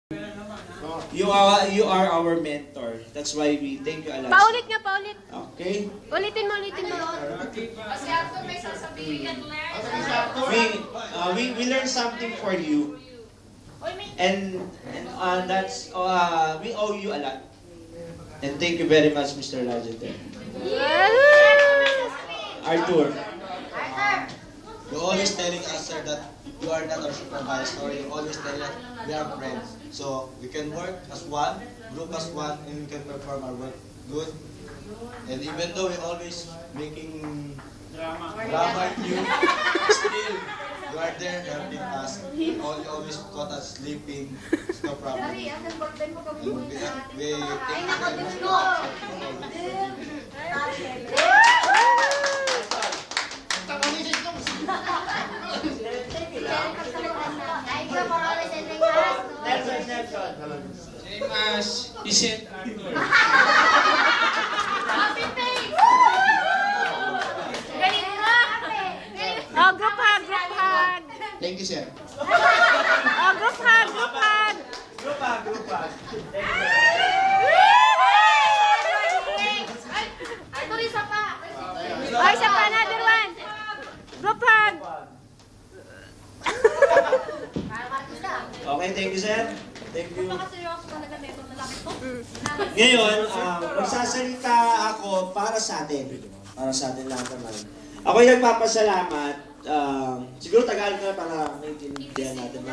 You are our mentor. That's why we thank you a lot. Paulit nga, paulit. Okay? Ulitin mo. Kasi ako may sasabihin learn. We learned something for you. And that's we owe you a lot. And thank you very much, Mr. Lajete. Arthur. You always telling us, sir, that you are not our supervisor. You always tell us we are friends. So we can work as one, group as one, and we can perform our work good. And even though we always making drama at you, still you are there helping us. You always caught us sleeping. It's no problem. And we take care Mas isent Arthur. Happy face! Galing mo! Oh, group hug. Thank you, sir. Oh, group hug. Group hug. Ay, ito rin isa pa. Oh, isa pa, another one. Group hug. Okay, thank you, sir. Thank you. Napakaseryoso talaga nito na lang ito. Ngayon, magsasalita ako para sa atin. Para sa atin lahat naman. Ako'y nagpapasalamat. Siguro Tagalog na para maintindihan natin.